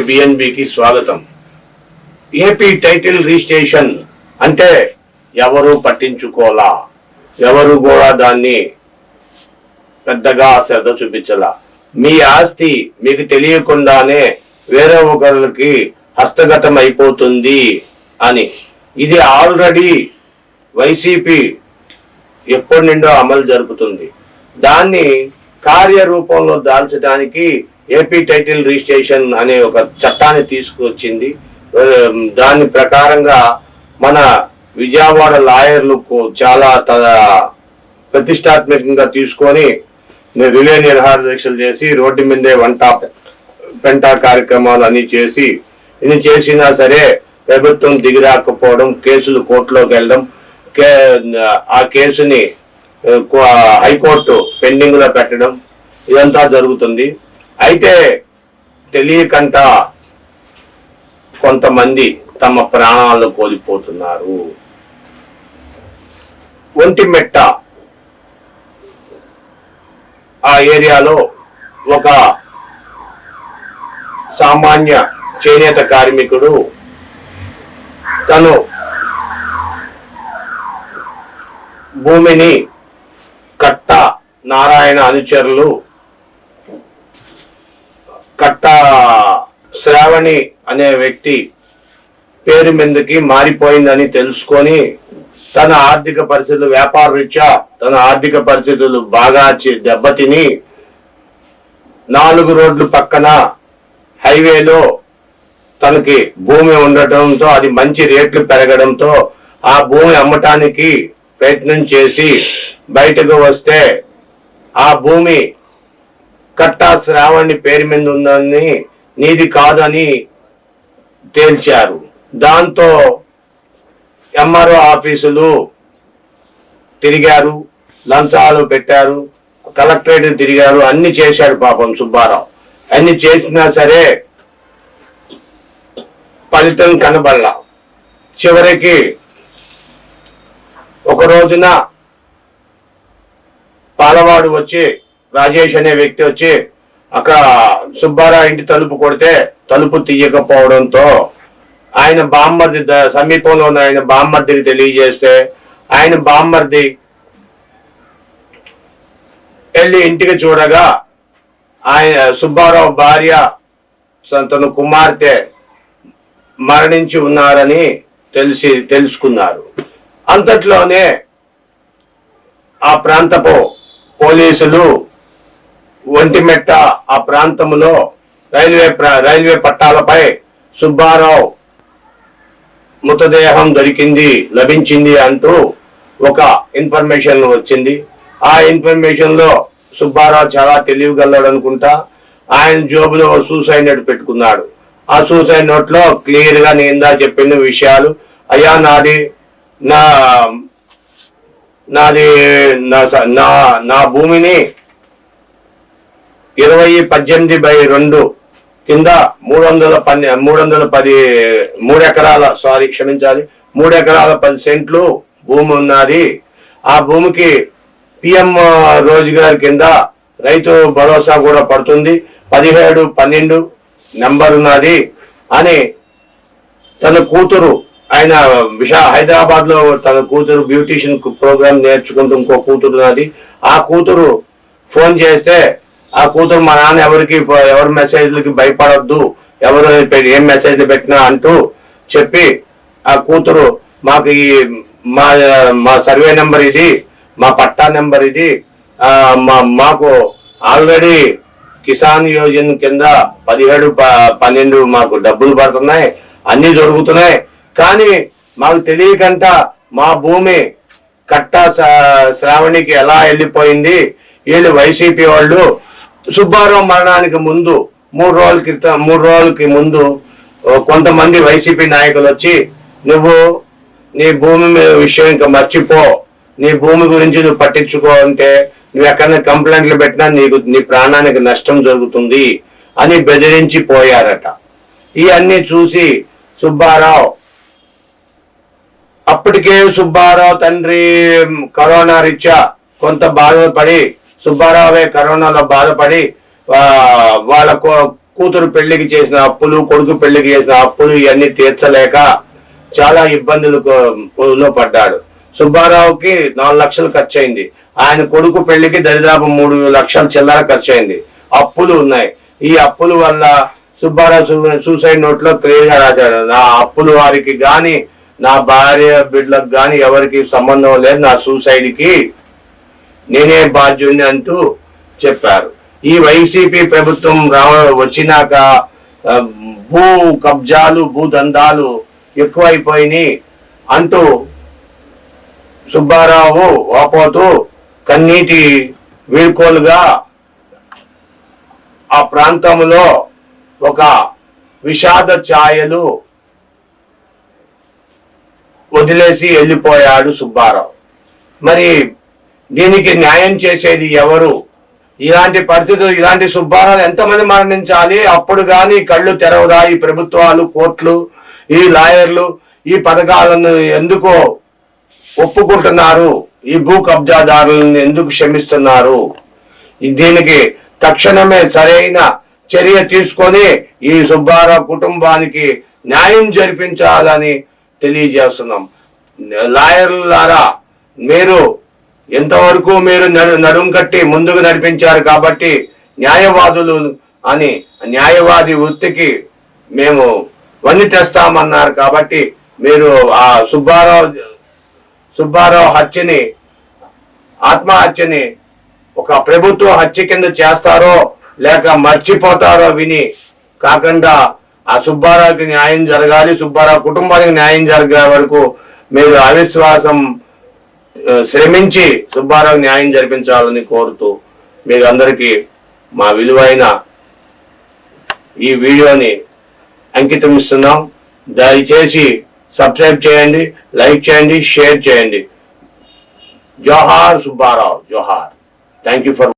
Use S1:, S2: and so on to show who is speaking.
S1: బిఎన్బికి స్వాగతం. AP title registration అంటే ఎవరు పట్టించుకోలా, ఎవరు కూడా దాన్ని పెద్దగా శ్రద్ధ చూపించలా. మీ ఆస్తి మీకు తెలియకుండానే వేరే ఒకరికి హస్తగతం అయిపోతుంది అని. ఇది ఆల్రెడీ వైసీపీ ఎప్పటి నుండో అమలు జరుపుతుంది. దాన్ని కార్యరూపంలో దాల్చడానికి ఏపీ టైటిల్ రిజిస్ట్రేషన్ అనే ఒక చట్టాన్ని తీసుకొచ్చింది. దాని ప్రకారంగా మన విజయవాడ లాయర్లకు చాలా ప్రతిష్టాత్మకంగా తీసుకొని రిలే నిరాహార దీక్షలు చేసి రోడ్డు మీదే పెంట కార్యక్రమాలు అన్ని చేసి ఇన్ని చేసినా సరే ప్రభుత్వం దిగిరాకపోవడం, కేసులు కోర్టులోకి వెళ్ళడం, ఆ కేసుని హైకోర్టు పెండింగ్ లో పెట్టడం ఇదంతా జరుగుతుంది. అయితే తెలియకంట కొంతమంది తమ ప్రాణాలను కోల్పోతున్నారు. ఒంటిమెట్ట ఆ ఏరియాలో ఒక సామాన్య చేనేత కార్మికుడు తను భూమిని కట్ట నారాయణ అనుచరులు కట్ట శ్రావణి అనే వ్యక్తి పేరు మీదకి మారిపోయిందని తెలుసుకొని తన ఆర్థిక పరిస్థితులు వ్యాపార రీత్యా తన ఆర్థిక పరిస్థితులు బాగా దెబ్బతిని 4 రోడ్లు పక్కన హైవేలో తనకి భూమి ఉండటంతో అది మంచి రేట్లు పెరగడంతో ఆ భూమి అమ్మటానికి ప్రయత్నం చేసి బయటకు వస్తే ఆ భూమి కట్టా శ్రావణి పేరు మీద ఉందని నీది కాదని తేల్చారు. దాంతో ఎంఆర్ఓ ఆఫీసులు తిరిగారు, లంచాలు పెట్టారు, కలెక్టరేట్ తిరిగారు, అన్ని చేశాడు పాపం సుబ్బారావు. అన్ని చేసినా సరే ఫలితం కనబడలా. చివరికి ఒక రోజున పాలవాడు వచ్చి రాజేష్ అనే వ్యక్తి వచ్చి అక్కడ సుబ్బారావు ఇంటి తలుపు కొడితే తలుపు తీయకపోవడంతో ఆయన బామ్మర్ది సమీపంలో ఉన్న ఆయన బామ్మర్దికి తెలియజేస్తే ఆయన బామ్మర్ది వెళ్ళి ఇంటికి చూడగా ఆయన సుబ్బారావు భార్య తన కుమార్తె మరణించి ఉన్నారని తెలుసుకున్నారు. అంతట్లోనే ఆ ప్రాంతపు పోలీసులు ఒంటిమెట్ట ఆ ప్రాంతంలో రైల్వే పట్టాలపై సుబ్బారావు మృతదేహం లభించింది అంటూ ఒక ఇన్ఫర్మేషన్ వచ్చింది. ఆ ఇన్ఫర్మేషన్ లో సుబ్బారావు చాలా తెలివిగలడు అనుకుంటా ఆయన జోబులో సూసైడ్ నోట్ పెట్టుకున్నాడు. ఆ సూసైడ్ నోట్ లో క్లియర్ గా నేను చెప్పిన విషయాలు, అయ్యా నా భూమిని 20/18/2 కింద 3 ఎకరాల 3 ఎకరాల 10 సెంట్లు భూమి ఉన్నది. ఆ భూమికి పిఎం రోజ్గార్ కింద రైతు భరోసా కూడా పడుతుంది, 17/12 నెంబర్ ఉన్నది అని తన కూతురు ఆయన హైదరాబాద్ లో తన కూతురు బ్యూటిషియన్ ప్రోగ్రామ్ నేర్చుకుంటూ ఇంకో కూతురు ఉన్నది. ఆ కూతురు ఫోన్ చేస్తే ఆ కూతురు మా నాన్న ఎవరి మెసేజ్లకి భయపడొద్దు, ఎవరు ఏం మెసేజ్లు పెట్టినా అంటూ చెప్పి ఆ కూతురు మాకు మా సర్వే నెంబర్ ఇది, మా పట్టా నెంబర్ ఇది, మాకు ఆల్రెడీ కిసాన్ యోజన కింద 17/12 మాకు డబ్బులు పడుతున్నాయి, అన్ని జరుగుతున్నాయి, కానీ మాకు తెలియకంట మా భూమి కట్టా శ్రావణికి ఎలా వెళ్ళిపోయింది. వీళ్ళు వైసీపీ వాళ్ళు సుబ్బారావు మరణానికి ముందు 3 రోజులకి ముందు కొంతమంది వైసీపీ నాయకులు వచ్చి నువ్వు నీ భూమి విషయం ఇంకా మర్చిపో, నీ భూమి గురించి నువ్వు పట్టించుకో అంటే నువ్వు ఎక్కడైనా కంప్లైంట్లు పెట్టినా నీ ప్రాణానికి నష్టం జరుగుతుంది అని బెదిరించి పోయారట. ఇవన్నీ చూసి సుబ్బారావు అప్పటికే సుబ్బారావు తండ్రి కరోనా రీత్యా కొంత బాధపడి సుబ్బారావే కరోనాలో బాధపడి వాళ్ళ కూతురు పెళ్లికి చేసిన అప్పులు, కొడుకు పెళ్లికి చేసిన అప్పులు ఇవన్నీ తీర్చలేక చాలా ఇబ్బందులలో పడ్డాడు. సుబ్బారావుకి 4 లక్షలు ఖర్చు అయింది. ఆయన కొడుకు పెళ్లికి దరిదాపు 3 లక్షల చిల్లర ఖర్చు అయింది. అప్పులు ఉన్నాయి. ఈ అప్పుల వల్ల సుబ్బారావు సూసైడ్ నోట్ లో క్లియర్ గా రాశాడు, నా అప్పులు వారికి గాని నా భార్య బిడ్డలకు గాని ఎవరికి సంబంధం లేదు, నా సూసైడ్ కి నేనే బాధ్యుడిని అంటూ చెప్పారు. ఈ వైసీపీ ప్రభుత్వం వచ్చినాక భూ కబ్జాలు, భూదందాలు ఎక్కువైపోయినాయి అంటూ సుబ్బారావు వాపోతూ కన్నీటి వీడ్కోలుగా ఆ ప్రాంతంలో ఒక విషాద ఛాయలు వదిలేసి వెళ్ళిపోయాడు సుబ్బారావు. మరి దీనికి న్యాయం చేసేది ఎవరు? ఇలాంటి పరిస్థితులు, ఇలాంటి సుబ్బారావు ఎంతమంది మరణించాలి? అప్పుడు కానీ కళ్ళు తెరవదా ఈ ప్రభుత్వాలు, కోర్టులు, ఈ లాయర్లు ఈ పథకాలను ఎందుకో ఒప్పుకుంటున్నారు? ఈ భూ కబ్జాదారులను ఎందుకు క్షమిస్తున్నారు? దీనికి తక్షణమే సరైన చర్య తీసుకొని ఈ సుబ్బారావు కుటుంబానికి న్యాయం జరిపించాలని తెలియజేస్తున్నాం. లాయర్లారా, మీరు ఎంతవరకు మీరు నడుం కట్టి ముందుకు నడిపించారు కాబట్టి న్యాయవాదులు అని న్యాయవాది వృత్తికి మేము వన్ని తెస్తామన్నారు కాబట్టి మీరు ఆ సుబ్బారావు హత్యని, ఆత్మహత్యని ఒక ప్రభుత్వ హత్య కింద చేస్తారో లేక మర్చిపోతారో విని కాకుండా ఆ సుబ్బారావుకి న్యాయం జరగాలి, సుబ్బారావు కుటుంబానికి న్యాయం జరిగే వరకు మీరు అవిశ్వాసం శ్రమించి సుబ్బారావు న్యాయం జరిపించాలని కోరుతూ మీకు అందరికీ మా విలువైన ఈ వీడియోని అంకితం ఇస్తున్నాం. దయచేసి సబ్స్క్రైబ్ చేయండి, లైక్ చేయండి, షేర్ చేయండి. జోహార్ సుబ్బారావు, జోహార్. Thank you for